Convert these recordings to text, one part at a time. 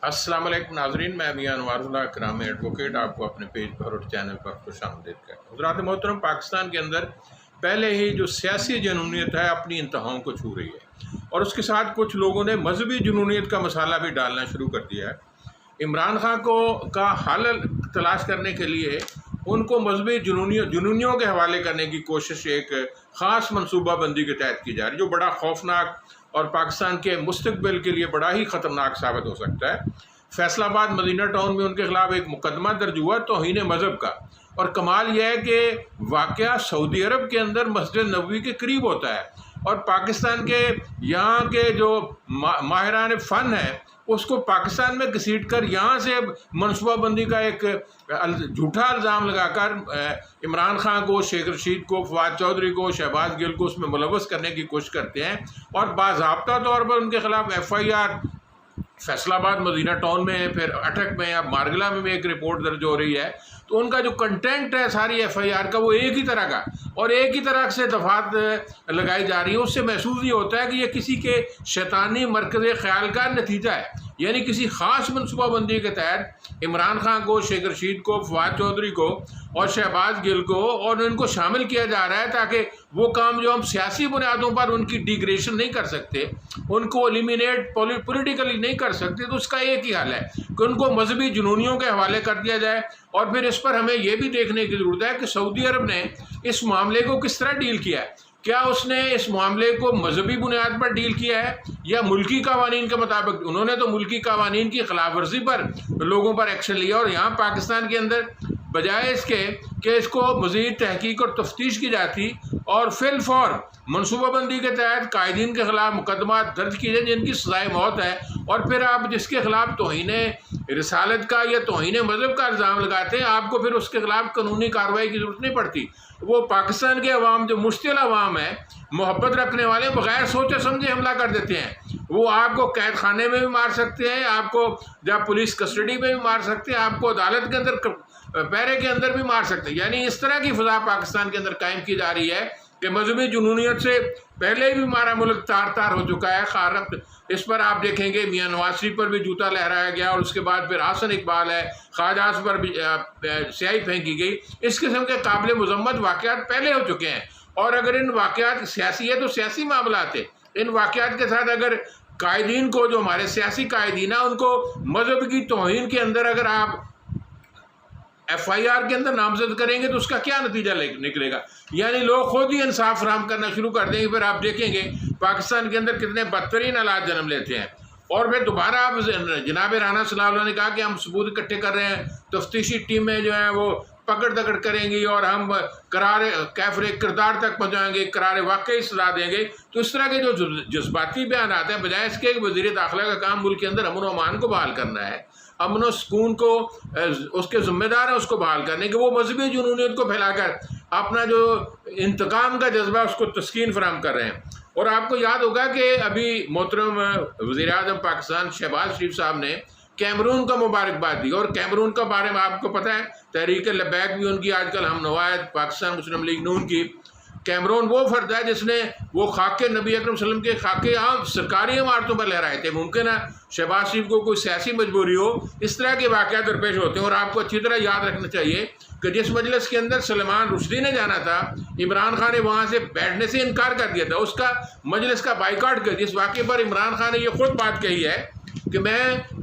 السلام علیکم ناظرین، میں میاں انوار اللہ کرام ایڈوکیٹ آپ کو اپنے پیج پر اور چینل پر خوش آمدید کرتا ہوں۔ حضرات محترم، پاکستان کے اندر پہلے ہی جو سیاسی جنونیت ہے اپنی انتہاؤں کو چھو رہی ہے، اور اس کے ساتھ کچھ لوگوں نے مذہبی جنونیت کا مسالہ بھی ڈالنا شروع کر دیا ہے۔ عمران خان کا حل تلاش کرنے کے لیے ان کو مذہبی جنونیوں کے حوالے کرنے کی کوشش ایک خاص منصوبہ بندی کے تحت کی جا رہی ہے، جو بڑا خوفناک اور پاکستان کے مستقبل کے لیے بڑا ہی خطرناک ثابت ہو سکتا ہے۔ فیصل آباد مدینہ ٹاؤن میں ان کے خلاف ایک مقدمہ درج ہوا توہین مذہب کا، اور کمال یہ ہے کہ واقعہ سعودی عرب کے اندر مسجد نبوی کے قریب ہوتا ہے، اور پاکستان کے یہاں کے جو ماہران فن ہے اس کو پاکستان میں گھسیٹ کر یہاں سے منصوبہ بندی کا ایک جھوٹا الزام لگا کر عمران خان کو، شیخ رشید کو، فواد چودھری کو، شہباز گل کو اس میں ملوث کرنے کی کوشش کرتے ہیں، اور باضابطہ طور پر ان کے خلاف ایف آئی آر فیصل آباد مدینہ ٹاؤن میں، پھر اٹک میں، اب مارگلا میں بھی ایک رپورٹ درج ہو رہی ہے۔ تو ان کا جو کنٹینٹ ہے ساری ایف آئی آر کا، وہ ایک ہی طرح کا اور ایک ہی طرح سے دفعات لگائی جا رہی ہے۔ اس سے محسوس یہ ہوتا ہے کہ یہ کسی کے شیطانی مرکز خیال کا نتیجہ ہے، یعنی کسی خاص منصوبہ بندی کے تحت عمران خان کو، شیخ رشید کو، فواد چودھری کو اور شہباز گل کو اور ان کو شامل کیا جا رہا ہے، تاکہ وہ کام جو ہم سیاسی بنیادوں پر ان کی ڈیگریشن نہیں کر سکتے، ان کو ایلیمینیٹ پولیٹیکلی نہیں کر سکتے، تو اس کا ایک ہی حل ہے کہ ان کو مذہبی جنونیوں کے حوالے کر دیا جائے۔ اور پھر اس پر ہمیں یہ بھی دیکھنے کی ضرورت ہے کہ سعودی عرب نے اس معاملے کو کس طرح ڈیل کیا ہے۔ کیا اس نے اس معاملے کو مذہبی بنیاد پر ڈیل کیا ہے یا ملکی قوانین کے مطابق؟ انہوں نے تو ملکی قوانین کی خلاف ورزی پر لوگوں پر ایکشن لیا، اور یہاں پاکستان کے اندر بجائے اس کے کہ اس کو مزید تحقیق اور تفتیش کی جاتی اور فی الفور منصوبہ بندی کے تحت قائدین کے خلاف مقدمات درج کیے جائیں جن کی سزائے موت ہے، اور پھر آپ جس کے خلاف توہین رسالت کا یا توہین مذہب کا الزام لگاتے ہیں، آپ کو پھر اس کے خلاف قانونی کارروائی کی ضرورت نہیں پڑتی۔ وہ پاکستان کے عوام جو مشتعل عوام ہے، محبت رکھنے والے، بغیر سوچے سمجھے حملہ کر دیتے ہیں۔ وہ آپ کو قید خانے میں بھی مار سکتے ہیں، آپ کو جب پولیس کسٹڈی میں بھی مار سکتے ہیں، آپ کو عدالت کے اندر پیرے کے اندر بھی مار سکتے ہیں۔ یعنی اس طرح کی فضا پاکستان کے اندر قائم کی جا رہی ہے کہ مذہبی جنونیت سے پہلے بھی ہمارا ملک تار تار ہو چکا ہے۔ خارق اس پر آپ دیکھیں گے میاں نواز شریف پر بھی جوتا لہرایا گیا، اور اس کے بعد پھر حسن اقبال ہے، خواجہ پر بھی سیاہی پھینکی گئی۔ اس قسم کے قابل مذمت واقعات پہلے ہو چکے ہیں، اور اگر ان واقعات سیاسی ہے تو سیاسی معاملات ہیں، ان واقعات کے ساتھ اگر قائدین کو، جو ہمارے سیاسی قائدین ہیں، ان کو مذہب کی توہین کے اندر اگر آپ ایف آئی آر کے اندر نامزد کریں گے تو اس کا کیا نتیجہ نکلے گا؟ یعنی لوگ خود ہی انصاف فراہم کرنا شروع کر دیں گے۔ پھر آپ دیکھیں گے پاکستان کے اندر کتنے بدترین حالات جنم لیتے ہیں، اور پھر دوبارہ آپ جناب رانا صلی اللہ علیہ نے کہا کہ ہم ثبوت اکٹھے کر رہے ہیں، تفتیشی ٹیمیں جو ہیں وہ پکڑ دکڑ کریں گی، اور ہم کیفر کردار تک پہنچائیں گے، قرار واقعی سزا دیں گے۔ تو اس طرح کے جو جذباتی بیانات ہیں، بجائے اس کے کہ وزیر داخلہ کا کام ملک کے اندر امن و امان کو بحال کرنا ہے، امن و سکون کو اس کے ذمہ دار ہیں اس کو بحال کرنے کے، وہ مذہبی جنونیت کو پھیلا کر اپنا جو انتقام کا جذبہ اس کو تسکین فراہم کر رہے ہیں۔ اور آپ کو یاد ہوگا کہ ابھی محترم وزیر اعظم پاکستان شہباز شریف صاحب نے کیمرون کا مبارکباد دی، اور کیمرون کے بارے میں آپ کو پتہ ہے تحریک لبیک بھی ان کی آج کل ہم نوا ہے، پاکستان مسلم لیگ نون کی۔ کیمرون وہ فرد ہے جس نے وہ خاکے نبی اکرم صلی اللہ علیہ وسلم کے خاکے عام سرکاری عمارتوں پر لہرائے تھے۔ ممکن ہے شہباز شریف کو کوئی سیاسی مجبوری ہو، اس طرح کے واقعات درپیش ہوتے ہیں، اور آپ کو اچھی طرح یاد رکھنا چاہیے کہ جس مجلس کے اندر سلمان رشدی نے جانا تھا، عمران خان نے وہاں سے بیٹھنے سے انکار کر دیا تھا، اس کا مجلس کا بائیکاٹ کر دیا۔ اس واقعے پر عمران خان نے یہ خود بات کہی ہے کہ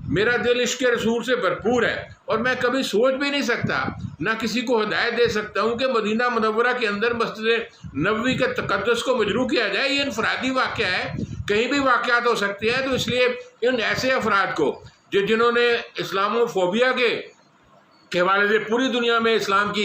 میرا دل عشق رسول سے بھرپور ہے، اور میں کبھی سوچ بھی نہیں سکتا، نہ کسی کو ہدایت دے سکتا ہوں کہ مدینہ منورہ کے اندر مسجد نبوی کے تقدس کو مجروح کیا جائے۔ یہ انفرادی واقعہ ہے، کہیں بھی واقعات ہو سکتے ہیں، تو اس لیے ان ایسے افراد کو جنہوں نے اسلامو فوبیا کے حوالے سے پوری دنیا میں اسلام کی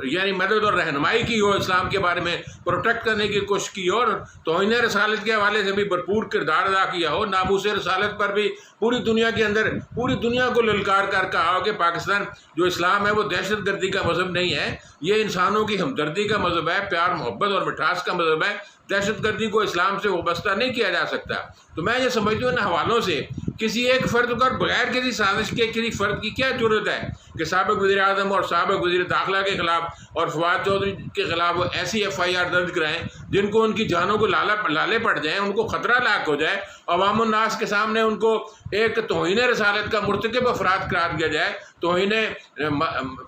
یعنی مدد اور رہنمائی کی ہو، اسلام کے بارے میں پروٹیکٹ کرنے کی کوشش کی ہو، اور توہین رسالت کے حوالے سے بھی بھرپور کردار ادا کیا ہو، ناموس رسالت پر بھی پوری دنیا کے اندر پوری دنیا کو للکار کر کہا ہو کہ پاکستان جو اسلام ہے وہ دہشت گردی کا مذہب نہیں ہے، یہ انسانوں کی ہمدردی کا مذہب ہے، پیار محبت اور مٹھاس کا مذہب ہے، دہشت گردی کو اسلام سے وابستہ نہیں کیا جا سکتا۔ تو میں یہ سمجھتا ہوں ان حوالوں سے کسی ایک فرد کو بغیر کسی سازش کے کسی فرد کی کیا ضرورت ہے کہ سابق وزیر اعظم اور سابق وزیر داخلہ کے خلاف اور فواد چودھری کے خلاف وہ ایسی FIR درج کرائیں جن کو ان کی جانوں کو لالے پڑ جائیں، ان کو خطرہ لاحق ہو جائے، عوام الناس کے سامنے ان کو ایک توہین رسالت کا مرتکب افراد قرار دیا جائے، توہین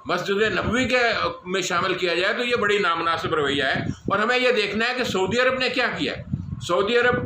مسجد نبوی کے میں شامل کیا جائے، تو یہ بڑی نامناسب رویہ ہے۔ اور ہمیں یہ دیکھنا ہے کہ سعودی عرب نے کیا کیا ہے۔ سعودی عرب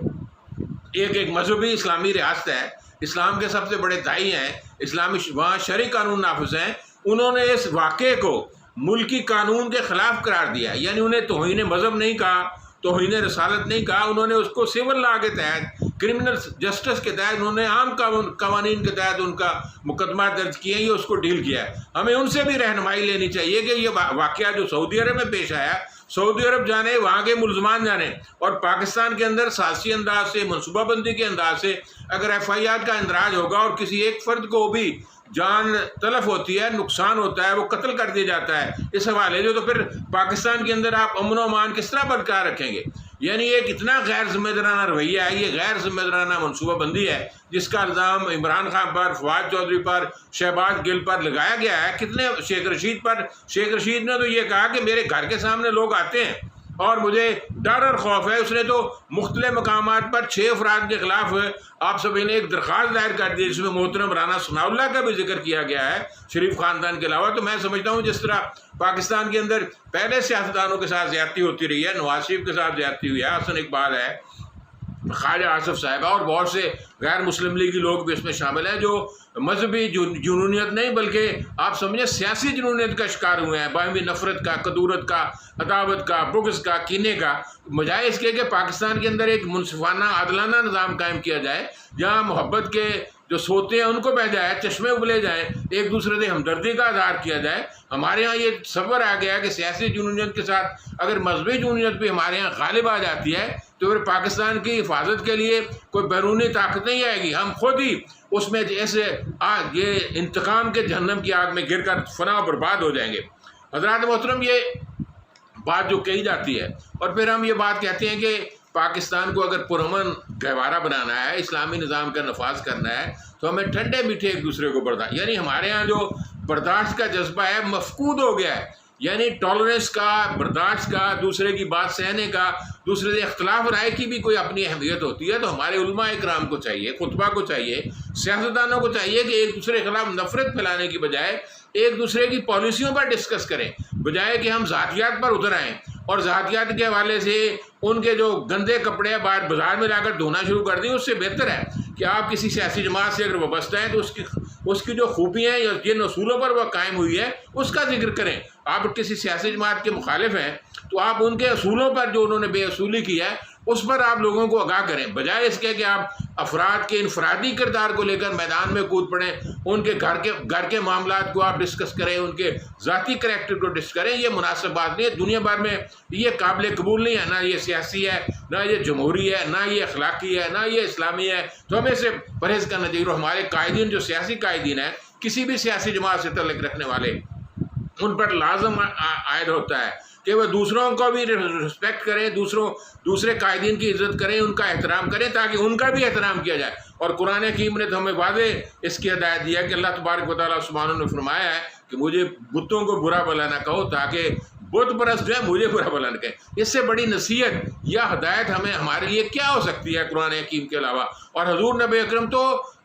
ایک مذہبی اسلامی ریاست ہے، اسلام کے سب سے بڑے داعی ہیں، اسلامی وہاں شرعی قانون نافذ ہیں، انہوں نے اس واقعے کو ملکی قانون کے خلاف قرار دیا، یعنی انہیں توہین مذہب نہیں کہا، توہین رسالت نہیں کہا، انہوں نے اس کو سول لا کے تحت، کرمنل جسٹس کے تحت، انہوں نے عام قوانین کے تحت ان کا مقدمہ درج کیے، یہ اس کو ڈیل کیا ہے۔ ہمیں ان سے بھی رہنمائی لینی چاہیے کہ یہ واقعہ جو سعودی عرب میں پیش آیا، سعودی عرب جانے، وہاں کے ملزمان جانے، اور پاکستان کے اندر سیاسی انداز سے، منصوبہ بندی کے انداز سے اگر FIR کا اندراج ہوگا اور کسی ایک فرد کو بھی جان تلف ہوتی ہے، نقصان ہوتا ہے، وہ قتل کر دیا جاتا ہے اس حوالے سے، تو پھر پاکستان کے اندر آپ امن و امان کس طرح برقرار رکھیں گے؟ یعنی ایک اتنا غیر ذمہ دارانہ رویہ ہے، یہ غیر ذمہ دارانہ منصوبہ بندی ہے جس کا الزام عمران خان پر، فواد چودھری پر، شہباز گل پر لگایا گیا ہے، کتنے شیخ رشید پر۔ شیخ رشید نے تو یہ کہا کہ میرے گھر کے سامنے لوگ آتے ہیں اور مجھے ڈر اور خوف ہے۔ اس نے تو مختلف مقامات پر 6 افراد کے خلاف آپ سبھی نے ایک درخواست دائر کر دی، جس میں محترم رانا ثناء اللہ کا بھی ذکر کیا گیا ہے، شریف خاندان کے علاوہ۔ تو میں سمجھتا ہوں جس طرح پاکستان کے اندر پہلے سیاستدانوں کے ساتھ زیادتی ہوتی رہی ہے، نواز شریف کے ساتھ زیادتی ہوئی ہے، حسن اقبال ہے، خواجہ آصف صاحبہ اور بہت سے غیر مسلم لیگی لوگ بھی اس میں شامل ہیں جو مذہبی جنونیت نہیں بلکہ آپ سمجھیں سیاسی جنونیت کا شکار ہوئے ہیں، باہمی نفرت کا، کدورت کا، عداوت کا، بغض کا، کینے کا، بجائے اس کے کہ پاکستان کے اندر ایک منصفانہ عادلانہ نظام قائم کیا جائے جہاں محبت کے جو سوتے ہیں ان کو بہہ جائے، چشمے ابلے جائیں، ایک دوسرے سے ہمدردی کا اظہار کیا جائے۔ ہمارے ہاں یہ تصور آ گیا ہے کہ سیاسی جنونیت کے ساتھ اگر مذہبی جنونیت بھی ہمارے ہاں غالب آ جاتی ہے تو پھر پاکستان کی حفاظت کے لیے کوئی بیرونی طاقت نہیں آئے گی، ہم خود ہی اس میں جیسے یہ انتقام کے جہنم کی آگ میں گر کر فنا و برباد ہو جائیں گے۔ حضرات محترم، یہ بات جو کہی جاتی ہے اور پھر ہم یہ بات کہتے ہیں کہ پاکستان کو اگر پرامن گہوارہ بنانا ہے، اسلامی نظام کا نفاذ کرنا ہے تو ہمیں ٹھنڈے میٹھے ایک دوسرے کو برداشت، یعنی ہمارے ہاں جو برداشت کا جذبہ ہے مفقود ہو گیا ہے، یعنی ٹالرنس کا، برداشت کا، دوسرے کی بات سہنے کا، دوسرے سے اختلاف رائے کی بھی کوئی اپنی اہمیت ہوتی ہے۔ تو ہمارے علماء اکرام کو چاہیے، خطبہ کو چاہیے، سیاستدانوں کو چاہیے کہ ایک دوسرے کے خلاف نفرت پھیلانے کی بجائے ایک دوسرے کی پالیسیوں پر ڈسکس کریں، بجائے کہ ہم ذاتیات پر اتر آئیں اور ذاتیات کے حوالے سے ان کے جو گندے کپڑے باہر بازار میں لا کر دھونا شروع کر دیں۔ اس سے بہتر ہے کہ آپ کسی سیاسی جماعت سے اگر وابستہ ہیں تو اس کی جو خوبیاں ہیں یا جن اصولوں پر وہ قائم ہوئی ہے اس کا ذکر کریں۔ آپ کسی سیاسی جماعت کے مخالف ہیں تو آپ ان کے اصولوں پر جو انہوں نے بے اصولی کی ہے اس پر آپ لوگوں کو آگاہ کریں، بجائے اس کے کہ آپ افراد کے انفرادی کردار کو لے کر میدان میں کود پڑیں، ان کے گھر کے معاملات کو آپ ڈسکس کریں، ان کے ذاتی کریکٹر کو ڈسکس کریں۔ یہ مناسب بات نہیں ہے، دنیا بھر میں یہ قابل قبول نہیں ہے، نہ یہ سیاسی ہے، نہ یہ جمہوری ہے، نہ یہ اخلاقی ہے، نہ یہ اسلامی ہے۔ تو ہمیں سے پرہیز کرنا چاہیے۔ اور ہمارے قائدین جو سیاسی قائدین ہیں، کسی بھی سیاسی جماعت سے تعلق رکھنے والے، ان پر لازم عائد ہوتا ہے کہ وہ دوسروں کو بھی رسپیکٹ کریں، دوسرے قائدین کی عزت کریں، ان کا احترام کریں تاکہ ان کا بھی احترام کیا جائے۔ اور قرآن حکیم نے تو ہمیں واضح اس کی ہدایت دیا کہ اللہ تبارک و تعالیٰ سبحانہ نے فرمایا ہے کہ مجھے بتوں کو برا بھلا نہ کہو تاکہ بت پرست جو ہے مجھے برا بھلا نہ کہیں۔ اس سے بڑی نصیحت یا ہدایت ہمارے لیے کیا ہو سکتی ہے قرآن حکیم کے علاوہ؟ اور حضور نبی اکرم تو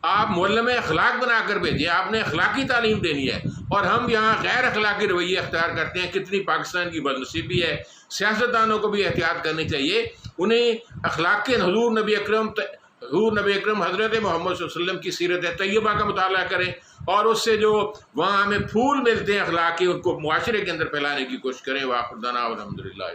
آپ معلم اخلاق بنا کر بھیجیں، آپ نے اخلاقی تعلیم دینی ہے، اور ہم یہاں غیر اخلاقی رویے اختیار کرتے ہیں۔ کتنی پاکستان کی بدنصیبی ہے۔ سیاستدانوں کو بھی احتیاط کرنی چاہیے، انہیں اخلاق کے حضور نبی اکرم حضرت محمد صلی اللہ علیہ وسلم کی سیرت طیبہ کا مطالعہ کریں، اور اس سے جو وہاں ہمیں پھول ملتے ہیں اخلاق کے، ان کو معاشرے کے اندر پھیلانے کی کوشش کریں۔ وآخر دعوانا الحمدللہ۔